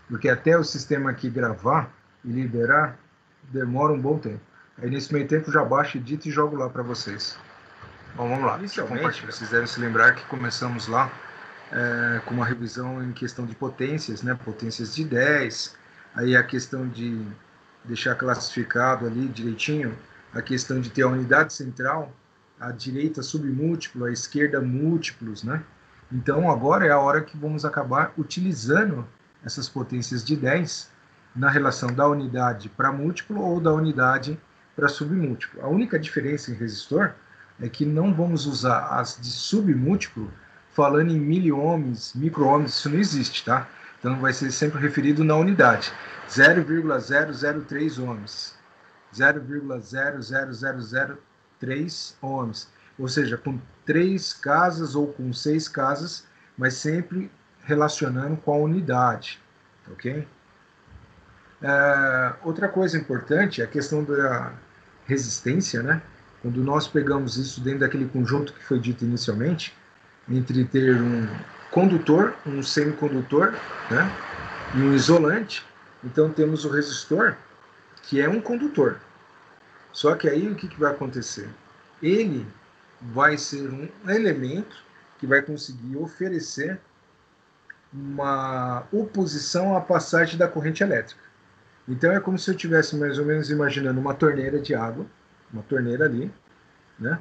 porque até o sistema aqui gravar e liberar, demora um bom tempo. Aí nesse meio tempo já baixo, edito e jogo lá para vocês. Bom, vamos lá. Inicialmente, vocês devem se lembrar que começamos lá com uma revisão em questão de potências, né? Potências de 10, aí a questão de deixar classificado ali direitinho, a questão de ter a unidade central, a direita submúltiplo, a esquerda múltiplos, né? Então agora é a hora que vamos acabar utilizando essas potências de 10 na relação da unidade para múltiplo ou da unidade para submúltiplo. A única diferença em resistor é que não vamos usar as de submúltiplo falando em miliohms, micro-ohms, isso não existe, tá? Então vai ser sempre referido na unidade. 0,003 ohms, 0,00003 ohms, ou seja, com 3 casas ou com 6 casas, mas sempre relacionando com a unidade, ok? Outra coisa importante é a questão da resistência, né? Quando nós pegamos isso dentro daquele conjunto que foi dito inicialmente, entre ter um condutor, um semicondutor, né, e um isolante, então temos o resistor, que é um condutor. Só que aí o que vai acontecer? Ele vai ser um elemento que vai conseguir oferecer uma oposição à passagem da corrente elétrica. Então é como se eu estivesse mais ou menos imaginando uma torneira de água, uma torneira ali, né?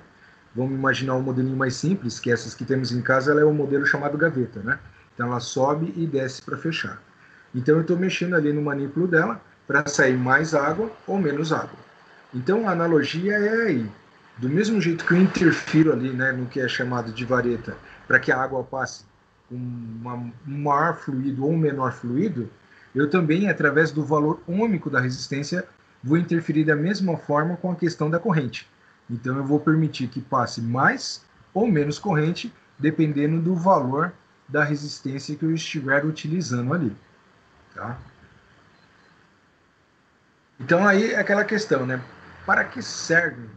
Vamos imaginar um modelinho mais simples, que essas que temos em casa, ela é um modelo chamado gaveta, né? Então ela sobe e desce para fechar. Então eu estou mexendo ali no manípulo dela para sair mais água ou menos água. Então a analogia é aí. Do mesmo jeito que eu interfiro ali, né, no que é chamado de vareta, para que a água passe com um maior fluido ou um menor fluido, eu também, através do valor ômico da resistência, vou interferir da mesma forma com a questão da corrente. Então eu vou permitir que passe mais ou menos corrente, dependendo do valor da resistência que eu estiver utilizando ali. Tá? Então aí é aquela questão, né? Para que serve?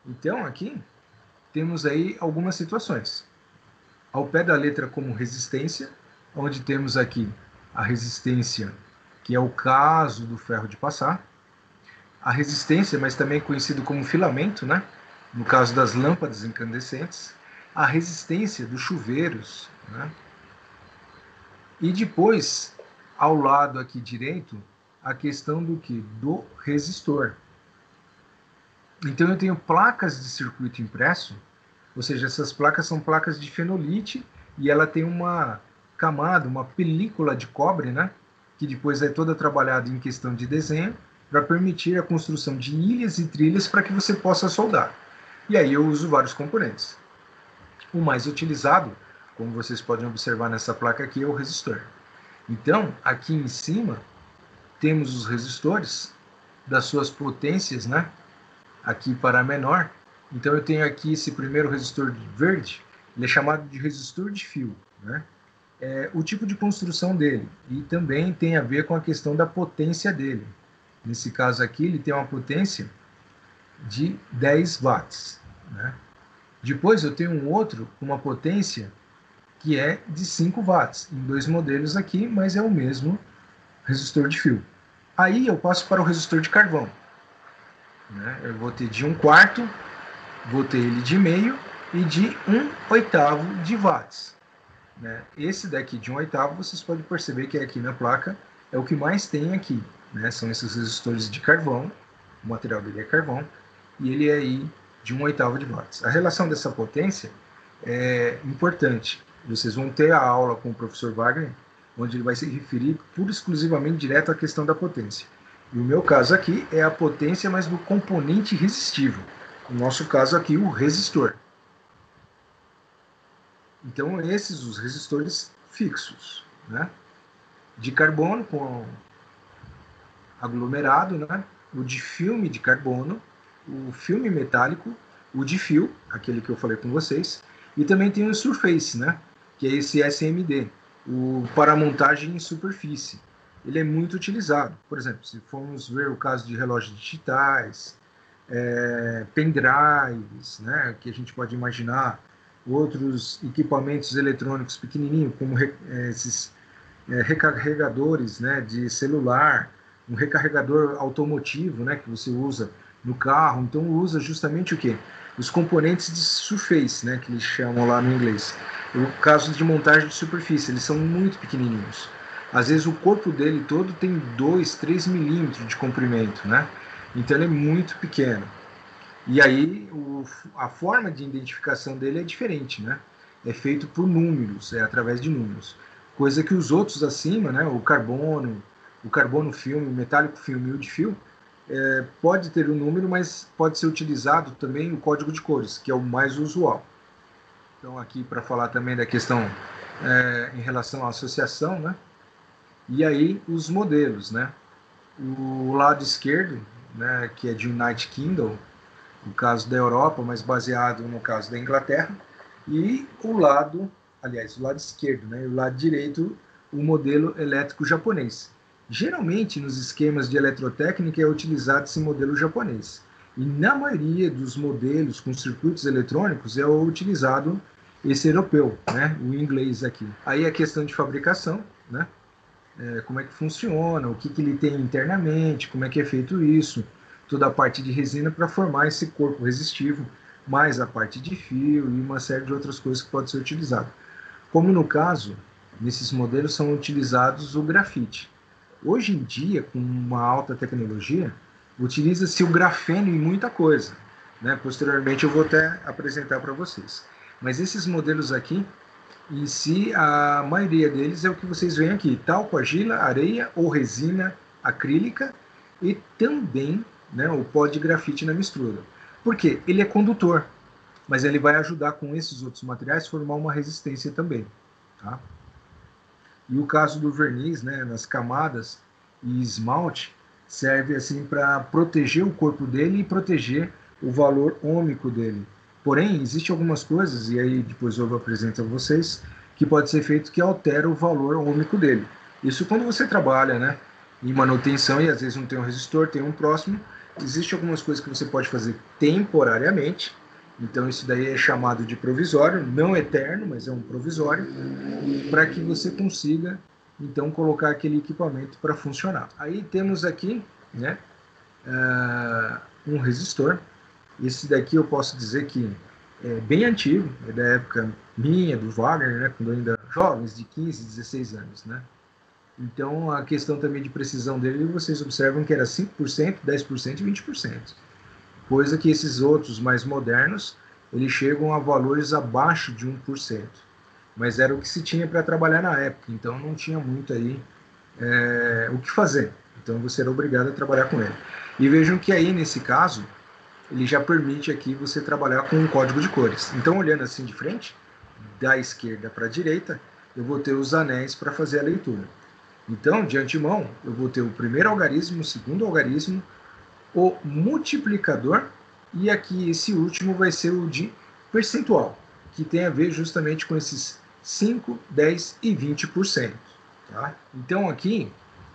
Então aqui temos aí algumas situações. Ao pé da letra como resistência, onde temos aqui a resistência, que é o caso do ferro de passar, a resistência, mas também conhecido como filamento, né? No caso das lâmpadas incandescentes, a resistência dos chuveiros, né? E depois, ao lado aqui direito, a questão do que? Do resistor. Então eu tenho placas de circuito impresso, ou seja, essas placas são placas de fenolite e ela tem uma camada, uma película de cobre, né? Que depois é toda trabalhada em questão de desenho para permitir a construção de ilhas e trilhas para que você possa soldar. E aí eu uso vários componentes. O mais utilizado, como vocês podem observar nessa placa aqui, é o resistor. Então, aqui em cima, temos os resistores das suas potências, né? Aqui para menor. Então eu tenho aqui esse primeiro resistor verde, ele é chamado de resistor de fio, né? O tipo de construção dele e também tem a ver com a questão da potência dele. Nesse caso aqui, ele tem uma potência de 10 watts, né? Depois eu tenho um outro com uma potência que é de 5 watts, em dois modelos aqui, mas é o mesmo resistor de fio. Aí eu passo para o resistor de carvão, né? Eu vou ter de 1/4, vou ter ele de meio e de 1/8 de watts. Né? Esse daqui de 1/8, vocês podem perceber que aqui na placa é o que mais tem aqui. Né? São esses resistores de carvão, o material dele é carvão, e ele é aí de 1/8 de watts. A relação dessa potência é importante. Vocês vão ter a aula com o professor Wagner, onde ele vai se referir pura e exclusivamente direto à questão da potência. E o meu caso aqui é a potência, mas do componente resistivo. No nosso caso aqui, o resistor. Então, esses os resistores fixos, né? De carbono com aglomerado, né? O de filme de carbono, o filme metálico, o de fio, aquele que eu falei com vocês, e também tem o surface, né? Que é esse SMD, o para montagem em superfície. Ele é muito utilizado. Por exemplo, se formos ver o caso de relógios digitais, pendrives, né, que a gente pode imaginar, outros equipamentos eletrônicos pequenininhos, como esses recarregadores, né, de celular, um recarregador automotivo, né, que você usa no carro. Então usa justamente o quê? Os componentes de surface, né, que eles chamam lá no inglês. O caso de montagem de superfície, eles são muito pequenininhos. Às vezes o corpo dele todo tem 2, 3 milímetros de comprimento, né? Então ele é muito pequeno. E aí a forma de identificação dele é diferente, né? É feito por números, é através de números. Coisa que os outros acima, né? O carbono filme, o metálico filme e o de fio, pode ter um número, mas pode ser utilizado também o código de cores, que é o mais usual. Então aqui para falar também da questão em relação à associação, né? E aí os modelos, né? O lado esquerdo, né? Que é de United Kingdom, no caso da Europa, mas baseado no caso da Inglaterra, e o lado esquerdo, né, e o lado direito, o modelo elétrico japonês. Geralmente, nos esquemas de eletrotécnica é utilizado esse modelo japonês. E na maioria dos modelos com circuitos eletrônicos é utilizado esse europeu, né, o inglês aqui. Aí a questão de fabricação, né, como é que funciona, o que ele tem internamente, como é que é feito isso, toda a parte de resina para formar esse corpo resistivo, mais a parte de fio e uma série de outras coisas que pode ser utilizado. Como no caso, nesses modelos são utilizados o grafite. Hoje em dia, com uma alta tecnologia, utiliza-se o grafeno em muita coisa, né? Posteriormente eu vou até apresentar para vocês. Mas esses modelos aqui, em si, a maioria deles é o que vocês veem aqui: talco, argila, areia ou resina acrílica e também, né, o pó de grafite na mistura. Por quê? Ele é condutor, mas ele vai ajudar com esses outros materiais a formar uma resistência também. Tá? E o caso do verniz, né, nas camadas e esmalte, serve assim para proteger o corpo dele e proteger o valor ômico dele. Porém, existem algumas coisas, e aí depois eu vou apresentar a vocês, que pode ser feito que altera o valor ômico dele. Isso quando você trabalha, né, em manutenção e às vezes não tem um resistor, tem um próximo, existem algumas coisas que você pode fazer temporariamente. Então isso daí é chamado de provisório, não eterno, mas é um provisório, para que você consiga então colocar aquele equipamento para funcionar. Aí temos aqui, né, um resistor. Esse daqui eu posso dizer que é bem antigo, é da época minha, do Wagner, né, quando ainda jovens, de 15, 16 anos, né? Então a questão também de precisão dele, vocês observam que era 5%, 10% e 20%. Coisa que esses outros mais modernos, eles chegam a valores abaixo de 1%. Mas era o que se tinha para trabalhar na época, então não tinha muito aí o que fazer. Então você era obrigado a trabalhar com ele. E vejam que aí, nesse caso, ele já permite aqui você trabalhar com um código de cores. Então, olhando assim de frente, da esquerda para a direita, eu vou ter os anéis para fazer a leitura. Então, de antemão, eu vou ter o primeiro algarismo, o segundo algarismo, o multiplicador, e aqui esse último vai ser o de percentual, que tem a ver justamente com esses 5, 10 e 20%. Tá? Então aqui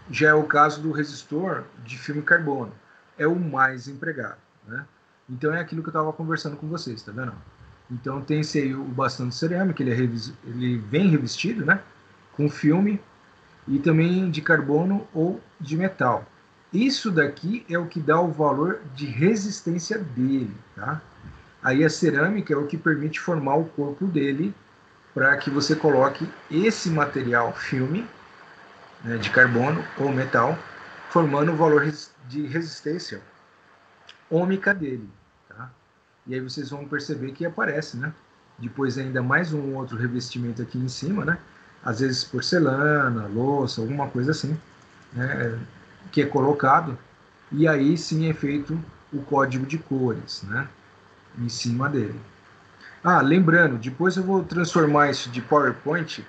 já é o caso do resistor de filme carbono, é o mais empregado. Né? Então é aquilo que eu estava conversando com vocês, tá vendo? Então tem esse aí, o bastão de cerâmica, ele vem revestido, né, com filme e também de carbono ou de metal. Isso daqui é o que dá o valor de resistência dele, tá? Aí a cerâmica é o que permite formar o corpo dele para que você coloque esse material filme, né, de carbono ou metal, formando o valor de resistência ômica dele, tá? E aí vocês vão perceber que aparece, né? Depois ainda mais um outro revestimento aqui em cima, né? Às vezes porcelana, louça, alguma coisa assim, né? Que é colocado, e aí sim é feito o código de cores, né? Em cima dele. Ah, lembrando, depois eu vou transformar isso de PowerPoint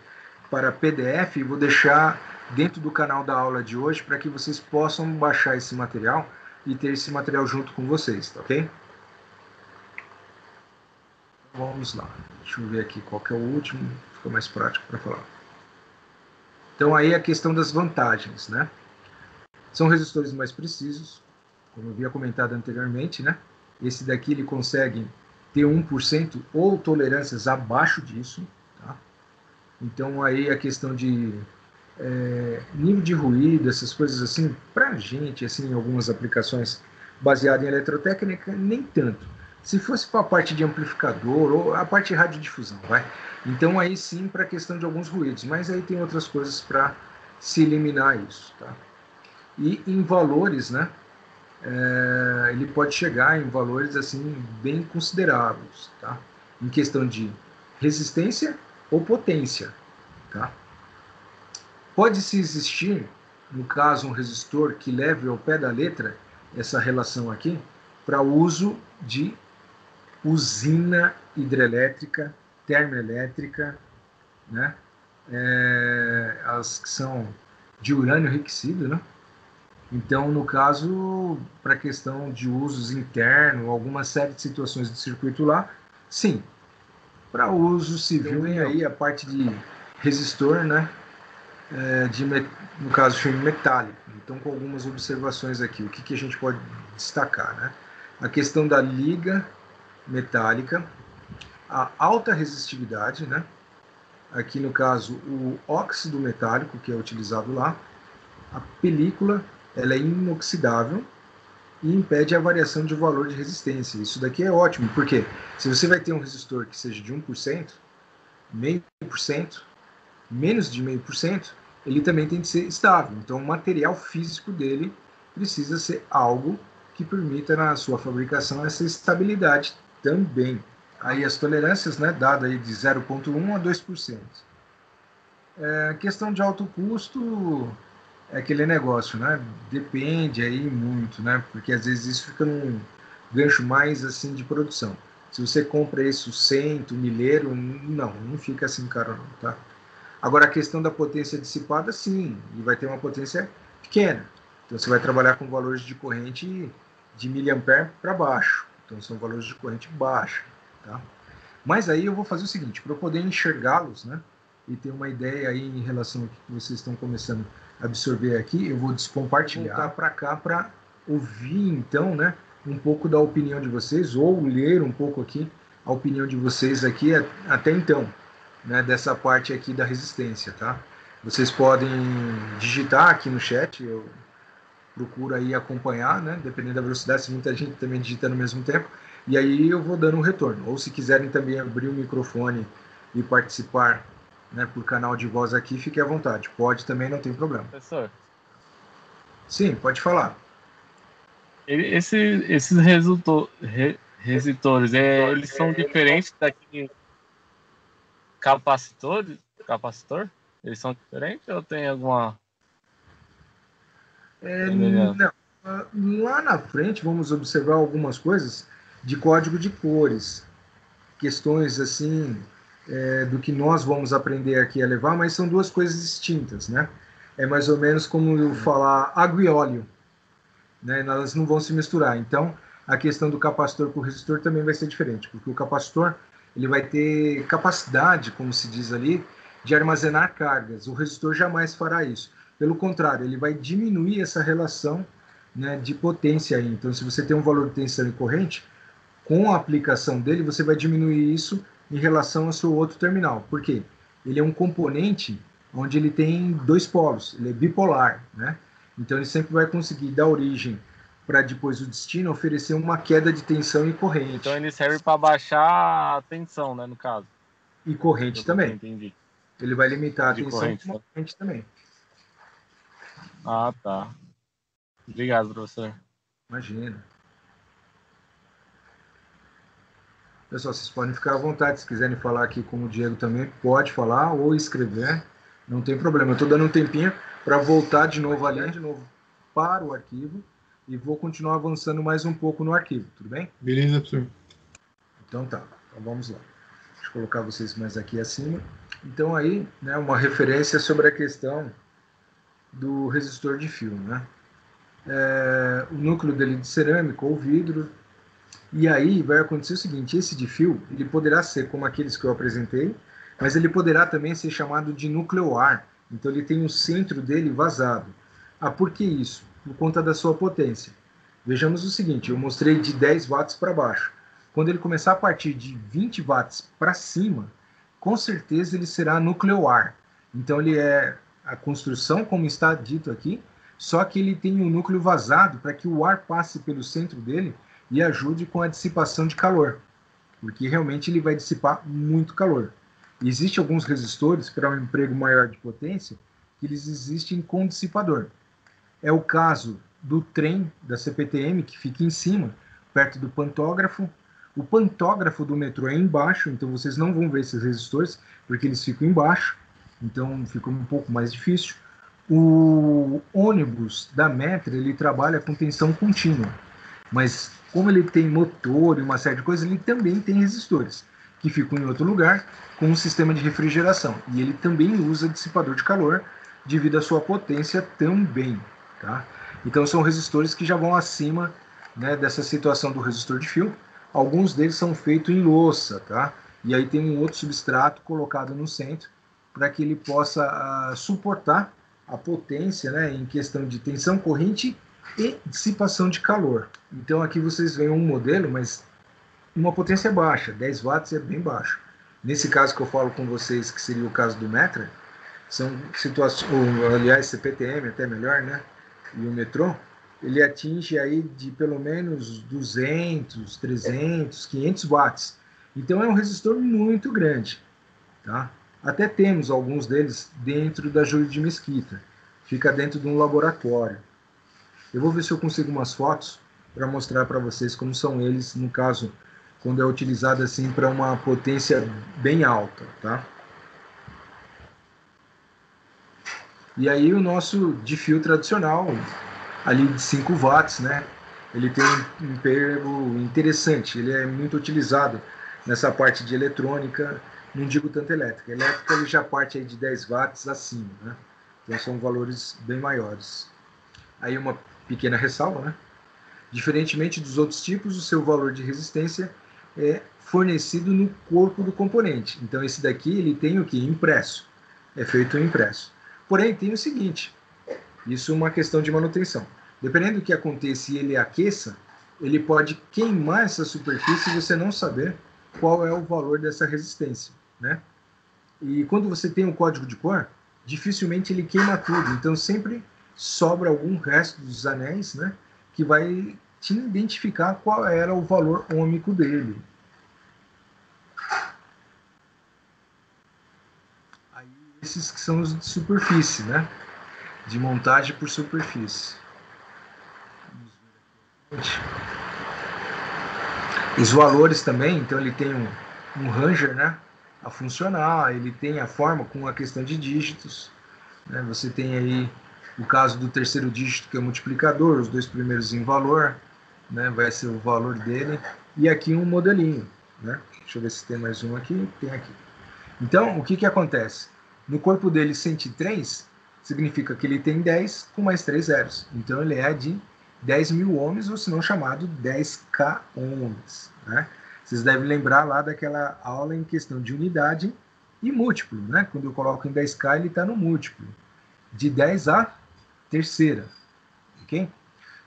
para PDF e vou deixar dentro do canal da aula de hoje para que vocês possam baixar esse material e ter esse material junto com vocês, tá ok? Vamos lá, deixa eu ver aqui qual que é o último, fica mais prático para falar. Então aí a questão das vantagens, né? São resistores mais precisos, como eu havia comentado anteriormente, né? Esse daqui ele consegue ter 1% ou tolerâncias abaixo disso, tá? Então aí a questão de nível de ruído, essas coisas assim, para a gente, assim, algumas aplicações baseadas em eletrotécnica, nem tanto. Se fosse para a parte de amplificador ou a parte de radiodifusão, vai. Então aí sim para a questão de alguns ruídos, mas aí tem outras coisas para se eliminar isso, tá? E em valores, né? Ele pode chegar em valores assim bem consideráveis, tá? Em questão de resistência ou potência, tá? Pode-se existir, no caso, um resistor que leve ao pé da letra essa relação aqui para uso de usina hidrelétrica, termoelétrica, né? As que são de urânio enriquecido, né? Então, no caso, para questão de usos internos, alguma série de situações do circuito lá, sim. Para uso civil, vem aí a parte de resistor, né? No caso, filme metálico. Então, com algumas observações aqui, o que a gente pode destacar, né? A questão da liga metálica, a alta resistividade, né? Aqui, no caso, o óxido metálico, que é utilizado lá, a película, ela é inoxidável e impede a variação de valor de resistência. Isso daqui é ótimo, porque se você vai ter um resistor que seja de 1%, 0,5%, menos de 0,5%, ele também tem que ser estável. Então, o material físico dele precisa ser algo que permita na sua fabricação essa estabilidade também. Aí as tolerâncias, né, dada aí de 0,1 a 2%. Questão de alto custo é aquele negócio, né? Depende aí muito, né? Porque às vezes isso fica num gancho mais assim de produção. Se você compra isso cento, milheiro, não fica assim caro não, tá? Agora, a questão da potência dissipada, sim, e vai ter uma potência pequena. Então, você vai trabalhar com valores de corrente de miliampere para baixo. Então, são valores de corrente baixa. Tá? Mas aí eu vou fazer o seguinte, para eu poder enxergá-los, né, e ter uma ideia aí em relação ao que vocês estão começando a absorver aqui, eu vou descompartilhar, voltar para cá para ouvir, então, né, um pouco da opinião de vocês, ou ler um pouco aqui a opinião de vocês aqui até então. Né, dessa parte aqui da resistência, tá? Vocês podem digitar aqui no chat, eu procuro aí acompanhar, né? Dependendo da velocidade, se muita gente também digita no mesmo tempo, e aí eu vou dando um retorno. Ou se quiserem também abrir o microfone e participar, né, por canal de voz aqui, fique à vontade. Pode também, não tem problema. Professor. Sim, pode falar. Esses resistores, eles são diferentes daquele capacitor? Eles são diferentes ou tem alguma semelhança? Não. Lá na frente vamos observar algumas coisas de código de cores, questões assim do que nós vamos aprender aqui a levar, mas são duas coisas distintas, né? É mais ou menos como eu falar água e óleo, né? Elas não vão se misturar. Então, a questão do capacitor com o resistor também vai ser diferente, porque o capacitor ele vai ter capacidade, como se diz ali, de armazenar cargas. O resistor jamais fará isso. Pelo contrário, ele vai diminuir essa relação, né, de potência aí. Então, se você tem um valor de tensão e corrente, com a aplicação dele, você vai diminuir isso em relação ao seu outro terminal. Por quê? Ele é um componente onde ele tem dois polos, ele é bipolar, né? Então ele sempre vai conseguir dar origem para depois o destino oferecer uma queda de tensão e corrente. Então ele serve para baixar a tensão, né, no caso. E corrente também. Entendi. Ele vai limitar a tensão e corrente também. Ah, tá. Obrigado, professor. Imagina. Pessoal, vocês podem ficar à vontade. Se quiserem falar aqui com o Diego também, pode falar ou escrever. Não tem problema. Eu estou dando um tempinho para voltar de novo ali, de novo para o arquivo. E vou continuar avançando mais um pouco no arquivo, tudo bem? Beleza, professor. Então tá. Então vamos lá. Deixa eu colocar vocês mais aqui acima. Então aí, né, uma referência sobre a questão do resistor de fio, né? O núcleo dele de cerâmica ou vidro. E aí vai acontecer o seguinte, esse de fio, ele poderá ser como aqueles que eu apresentei, mas ele poderá também ser chamado de nuclear. Então ele tem o centro dele vazado. Ah, por que isso? Por conta da sua potência. Vejamos o seguinte, eu mostrei de 10 watts para baixo. Quando ele começar a partir de 20 watts para cima, com certeza ele será nuclear. Então ele é a construção, como está dito aqui, só que ele tem um núcleo vazado para que o ar passe pelo centro dele e ajude com a dissipação de calor, porque realmente ele vai dissipar muito calor. E existem alguns resistores para um emprego maior de potência que eles existem com dissipador. É o caso do trem da CPTM, que fica em cima, perto do pantógrafo. O pantógrafo do metrô é embaixo, então vocês não vão ver esses resistores, porque eles ficam embaixo, então fica um pouco mais difícil. O ônibus da Metra, ele trabalha com tensão contínua, mas como ele tem motor e uma série de coisas, ele também tem resistores, que ficam em outro lugar, com um sistema de refrigeração. E ele também usa dissipador de calor, devido à sua potência também. Tá? Então são resistores que já vão acima, né, dessa situação do resistor de fio. Alguns deles são feitos em louça, tá? E aí tem um outro substrato colocado no centro para que ele possa suportar a potência, né, em questão de tensão corrente e dissipação de calor. Então aqui vocês veem um modelo, mas uma potência baixa, 10 watts é bem baixo. Nesse caso que eu falo com vocês, que seria o caso do Metra, são situações, ou, aliás, CPTM até melhor, né? E o metrô, ele atinge aí de pelo menos 200, 300, 500 watts. Então é um resistor muito grande, tá? Até temos alguns deles dentro da Júlio de Mesquita. Fica dentro de um laboratório. Eu vou ver se eu consigo umas fotos para mostrar para vocês como são eles, no caso, quando é utilizado assim para uma potência bem alta, tá? E aí o nosso de fio tradicional, ali de 5 watts, né? Ele tem um emprego interessante, ele é muito utilizado nessa parte de eletrônica, não digo tanto elétrica. Elétrica ele já parte aí de 10 watts acima, né? Então são valores bem maiores. Aí uma pequena ressalva, né? Diferentemente dos outros tipos, o seu valor de resistência é fornecido no corpo do componente. Então esse daqui ele tem o que? Impresso. É feito impresso. Porém, tem o seguinte, isso é uma questão de manutenção. Dependendo do que aconteça e ele aqueça, ele pode queimar essa superfície e você não saber qual é o valor dessa resistência, né? E quando você tem um código de cor, dificilmente ele queima tudo. Então sempre sobra algum resto dos anéis, né? Que vai te identificar qual era o valor ômico dele. Aí, esses que são os de superfície, né? De montagem por superfície. Os valores também, então ele tem um ranger, né, a funcionar, ele tem a forma com a questão de dígitos, né, você tem aí o caso do terceiro dígito que é o multiplicador, os dois primeiros em valor, né, vai ser o valor dele, e aqui um modelinho, né, deixa eu ver se tem mais um aqui, tem aqui. Então, o que acontece? No corpo dele 103, significa que ele tem 10 com mais 3 zeros, então ele é de 10.000 ohms, ou se não chamado 10k ohms. Né? Vocês devem lembrar lá daquela aula em questão de unidade e múltiplo. Né? Quando eu coloco em 10k, ele está no múltiplo. De 10 a terceira. Okay?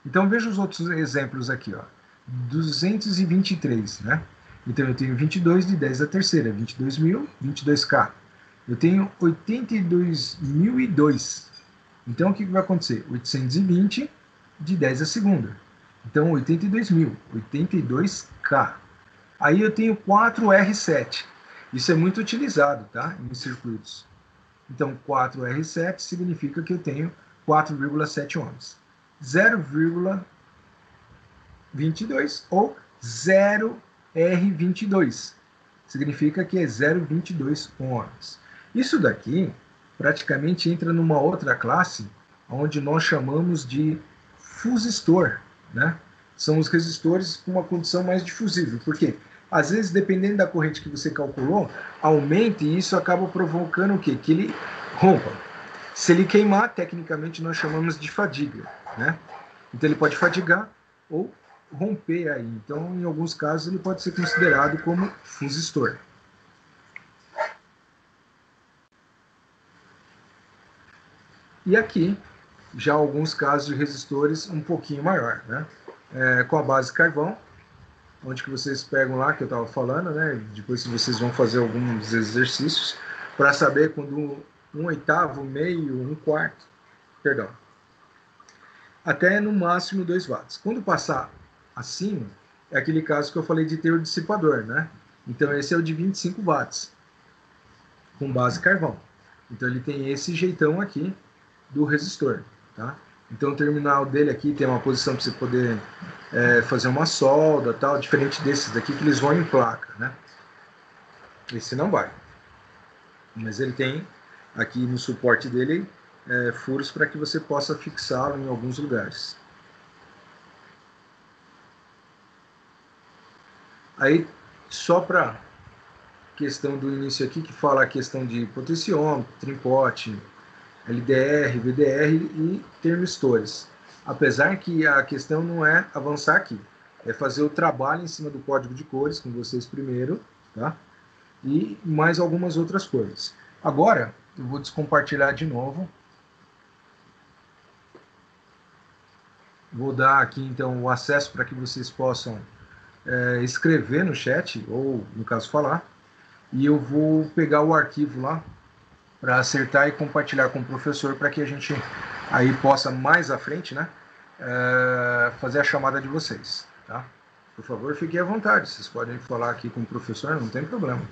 Então veja os outros exemplos aqui. Ó. 223. Né? Então eu tenho 22 de 10 a terceira. 22.000, 22k. Eu tenho 82.002. Então o que vai acontecer? 820 de 10 a segunda. Então, 82.000, 82K. Aí eu tenho 4R7. Isso é muito utilizado, tá? Em circuitos. Então, 4R7 significa que eu tenho 4,7 ohms. 0,22 ou 0R22. Significa que é 0,22 ohms. Isso daqui praticamente entra numa outra classe, onde nós chamamos de fusistor, né? São os resistores com uma condição mais difusível. Por quê? Às vezes, dependendo da corrente que você calculou, aumenta e isso acaba provocando o quê? Que ele rompa. Se ele queimar, tecnicamente nós chamamos de fadiga, né? Então ele pode fadigar ou romper aí. Então, em alguns casos, ele pode ser considerado como fusistor. E aqui, já alguns casos de resistores um pouquinho maior, né? com a base carvão, onde que vocês pegam lá, que eu estava falando, né? Depois vocês vão fazer alguns exercícios para saber quando 1/8, meio, 1/4, perdão, até no máximo 2 watts. Quando passar acima, é aquele caso que eu falei de ter o dissipador, né? Então esse é o de 25 watts, com base carvão. Então ele tem esse jeitão aqui do resistor, tá? Então o terminal dele aqui tem uma posição para você poder fazer uma solda, tal, diferente desses daqui que eles vão em placa, né? Esse não vai. Mas ele tem aqui no suporte dele furos para que você possa fixá-lo em alguns lugares. Aí, só para questão do início aqui, que fala a questão de potenciômetro, trimpote, LDR, VDR e termistores. Apesar que a questão não é avançar aqui, é fazer o trabalho em cima do código de cores com vocês primeiro, tá? E mais algumas outras coisas. Agora, eu vou descompartilhar de novo. Vou dar aqui, então, o acesso para que vocês possam escrever no chat, ou, no caso, falar. E eu vou pegar o arquivo lá para acertar e compartilhar com o professor para que a gente aí possa, mais à frente, né, fazer a chamada de vocês. Tá? Por favor, fiquem à vontade. Vocês podem falar aqui com o professor, não tem problema.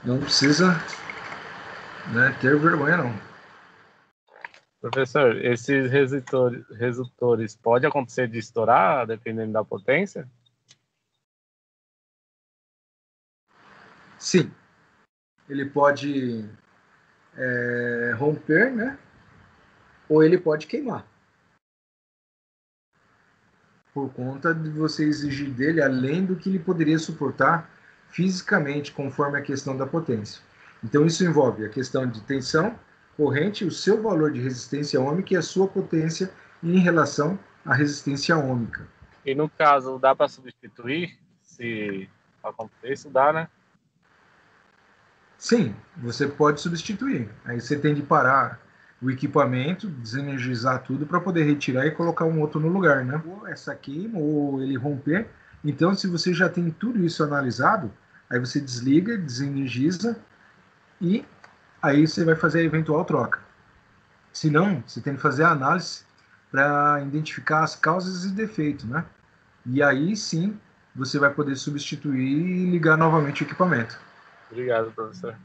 Não precisa, né, ter vergonha, não. Professor, esses resistores pode acontecer de estourar, dependendo da potência? Sim. Ele pode romper, né? Ou ele pode queimar. Por conta de você exigir dele além do que ele poderia suportar fisicamente, conforme a questão da potência. Então, isso envolve a questão de tensão, corrente, o seu valor de resistência ôhmica e a sua potência em relação à resistência ôhmica. E no caso, dá para substituir? Se acontecer isso, dá, né? Sim, você pode substituir. Aí você tem de parar o equipamento, desenergizar tudo para poder retirar e colocar um outro no lugar, né? Ou essa queima, ou ele romper. Então, se você já tem tudo isso analisado, aí você desliga, desenergiza e aí você vai fazer a eventual troca. Se não, você tem que fazer a análise para identificar as causas e defeitos, né? E aí sim, você vai poder substituir e ligar novamente o equipamento. Obrigado, professor.